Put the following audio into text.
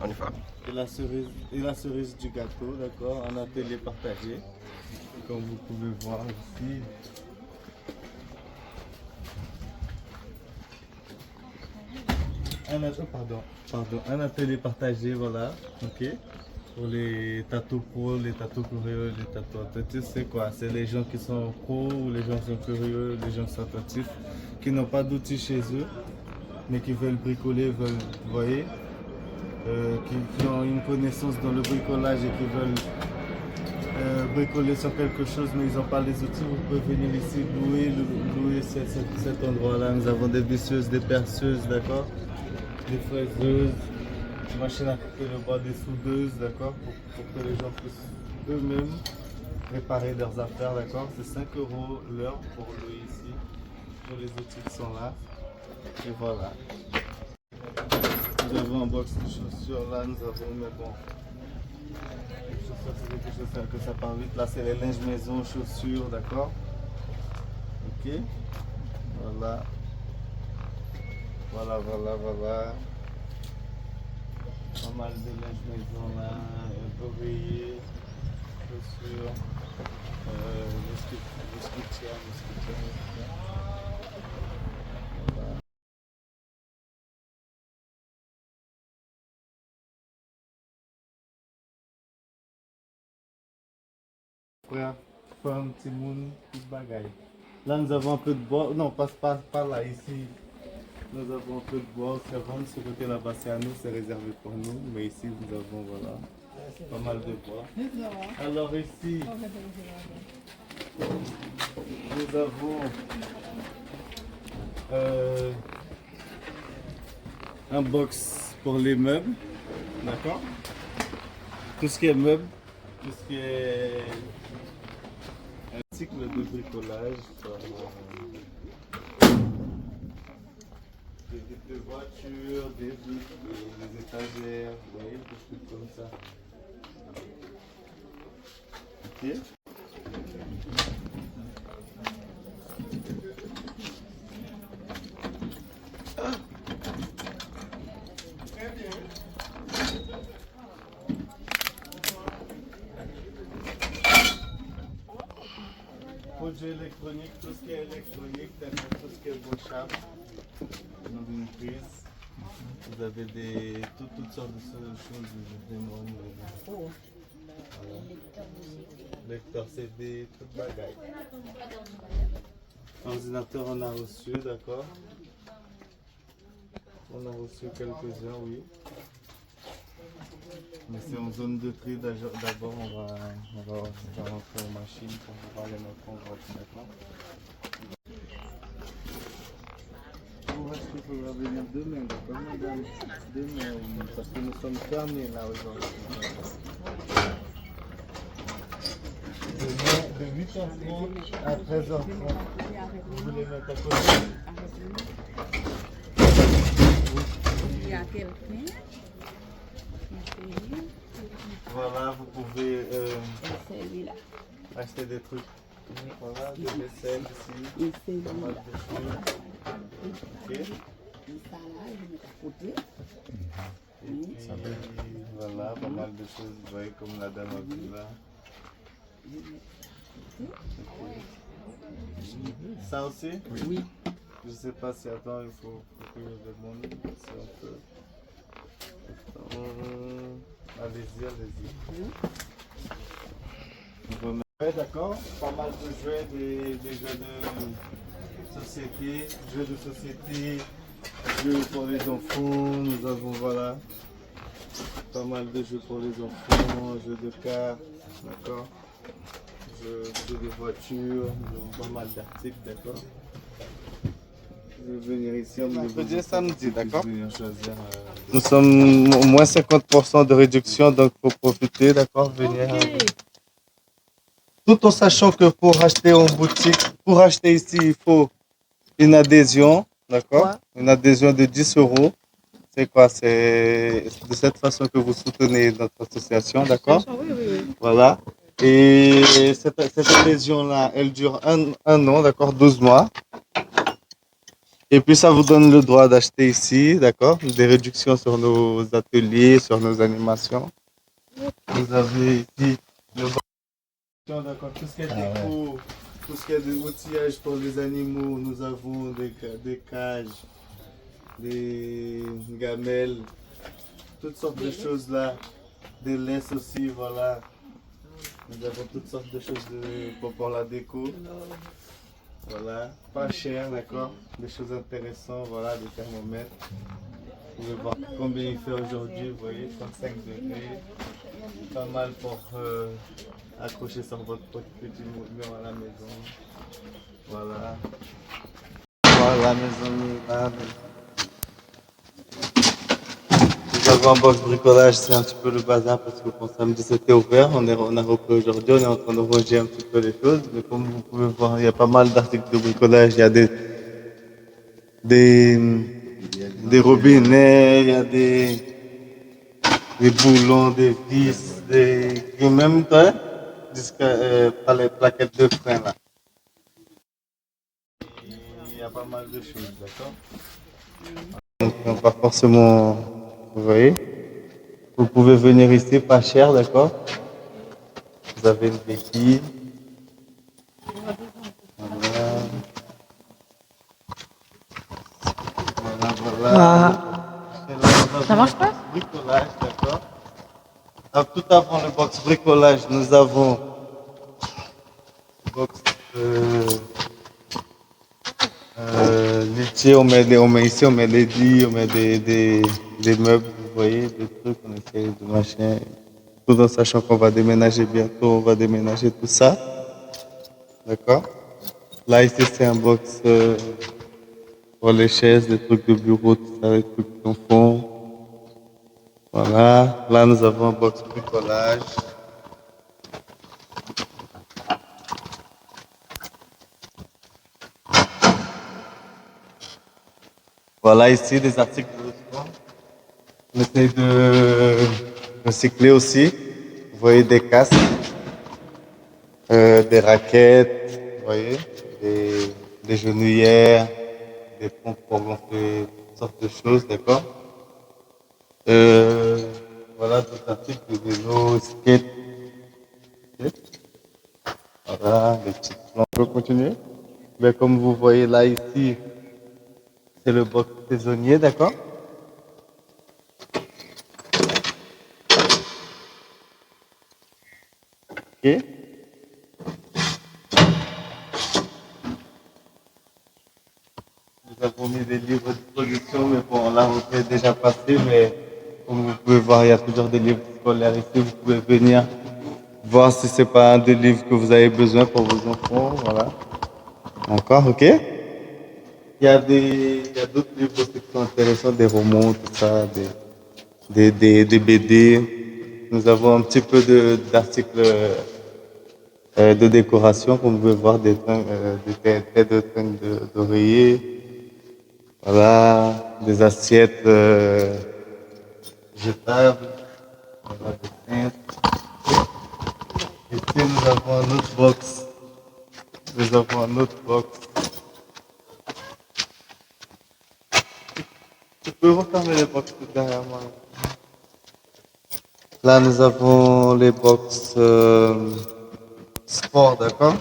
On y va. Et la cerise du gâteau, d'accord, en atelier partagé, comme vous pouvez voir ici. Un atelier partagé, voilà, ok. Pour les tatous pro, les tatous curieux, les tatous attentifs, c'est quoi? C'est les gens qui sont pro ou les gens qui sont curieux, les gens qui sont attentifs, qui n'ont pas d'outils chez eux, mais qui veulent bricoler, veulent, vous voyez, qui ont une connaissance dans le bricolage et qui veulent bricoler sur quelque chose, mais ils n'ont pas les outils. Vous pouvez venir ici louer cet endroit-là. Nous avons des visseuses, des perceuses, d'accord, des fraiseuses, des machines à couper le bois, des soudeuses, d'accord, pour que les gens puissent eux-mêmes réparer leurs affaires, d'accord. C'est 5 € l'heure pour louer ici, pour les outils qui sont là. Et voilà. Nous avons un box de chaussures là, nous avons, mais bon, les chaussures c'est quelque chose que ça part vite. Là c'est les linges maison, chaussures, d'accord. Ok, voilà. Voilà. Pas mal de linge maison là, oreiller, chaussures, moustiquaires. Frère, femme, petit monde, tout bagaille. Là nous avons un peu de bois, non pas là, ici. Nous avons un peu de bois aussi à vendre, ce côté là-bas c'est à nous, c'est réservé pour nous, mais ici nous avons voilà, pas mal de bois. Alors ici, nous avons un box pour les meubles, d'accord? Tout ce qui est meubles, tout ce qui est un cycle de bricolage, des voitures, des vitres, des étagères, vous voyez, des trucs comme ça. Ok. Produits électroniques, tout ce qui est électronique, tout ce qui est brochable dans une prise. Vous avez toutes sortes de choses, des mondes. Voilà. Lecteur CD, toute bagaille. Ordinateur, on a reçu, d'accord. On a reçu quelques-uns, oui. Mais c'est en zone de tri. D'abord, on va rentrer en machine pour pouvoir les mettre en vente, d'accord. Pour acheter, il faudra venir demain, d'accord, madame? Demain, parce que nous sommes fermés là aujourd'hui. De 8h30 à 13h30. Vous voulez mettre à côté? Il y a quelqu'un. Voilà, vous pouvez acheter des trucs. Voilà, des vaisselles ici. Pas mal de choses. Ok. Et puis, voilà, pas mal de choses. Vous voyez comme la dame a vu là. Okay. Ça aussi? Oui. Je sais pas si attends, il faut que je demande si on peut. Allez-y. Ouais, d'accord, pas mal de jouets, des jeux de société, jeux pour les enfants, nous avons voilà, pas mal de jeux pour les enfants, jeux de cartes, d'accord, jeux de voitures, nous avons pas mal d'articles, d'accord. Je vais venir ici, on me dit samedi, d'accord. Nous sommes au moins 50% de réduction, donc pour profiter, d'accord, venir. Tout en sachant que pour acheter en boutique, pour acheter ici, il faut une adhésion, d'accord? Ouais. Une adhésion de 10 €. C'est quoi? C'est de cette façon que vous soutenez notre association, d'accord? Oui. Voilà. Et cette adhésion-là, elle dure un an, d'accord? 12 mois. Et puis ça vous donne le droit d'acheter ici, d'accord? Des réductions sur nos ateliers, sur nos animations. Vous avez ici le bâtiment, d'accord? Tout ce qui est déco, tout ce qui est de outillage pour les animaux. Nous avons des cages, des gamelles, toutes sortes de choses là. Des laisses aussi, voilà. Nous avons toutes sortes de choses pour la déco. Voilà, pas cher, d'accord. Des choses intéressantes, voilà, des thermomètres. Vous pouvez voir combien il fait aujourd'hui, vous voyez, 35 degrés. Pas mal pour accrocher sur votre petit mur à la maison. Voilà. Voilà, mes amis, là. Nous avons un box bricolage, c'est un petit peu le bazar parce que pour samedi c'était ouvert. On a repris aujourd'hui, on est en train de ranger un petit peu les choses. Mais comme vous pouvez voir, il y a pas mal d'articles de bricolage. Il y a des, des robinets, il y a des boulons, des vis, et même toi, pas les plaquettes de frein là. Il y a pas mal de choses, d'accord? Donc, pas forcément, vous voyez. Vous pouvez venir ici, pas cher, d'accord? Vous avez une béquille. Voilà, voilà. Et là, nous Ça avons marche le pas? box bricolage, d'accord? Alors, tout avant le box bricolage, nous avons le box litier, on met ici, on met les lits, on met des meubles, vous voyez, des trucs, on essaie de machin. Tout en sachant qu'on va déménager bientôt, on va déménager tout ça. D'accord? Là, ici, c'est un box pour les chaises, les trucs de bureau, tout ça, les trucs d'enfants. Voilà. Là, nous avons un box bricolage. Voilà, ici, des articles de sport. On essaie de recycler aussi. Vous voyez, des casques, des raquettes, vous voyez, des genouillères, des pompes pour gonfler toutes sortes de choses, d'accord? Euh, voilà, des articles de vélo, skate. Voilà, des petites planches. On peut continuer? Mais comme vous voyez là, ici, c'est le box saisonnier, d'accord? Ok. Nous avons mis des livres à disposition, mais bon, la rentrée est déjà passée, mais comme vous pouvez voir, il y a toujours des livres scolaires ici. Vous pouvez venir voir si c'est pas un des livres que vous avez besoin pour vos enfants, voilà. Encore, ok? Il y a d'autres livres aussi qui sont intéressants, des romans, tout ça, des BD. Nous avons un petit peu d'articles de décoration, comme vous pouvez voir, des têtes de trinques d'oreiller, voilà, des assiettes jetables, voilà, des cintres. Ici, nous avons un autre box. Nous avons un autre box. Tu peux refermer les box derrière moi. Là, nous avons les box sport, d'accord?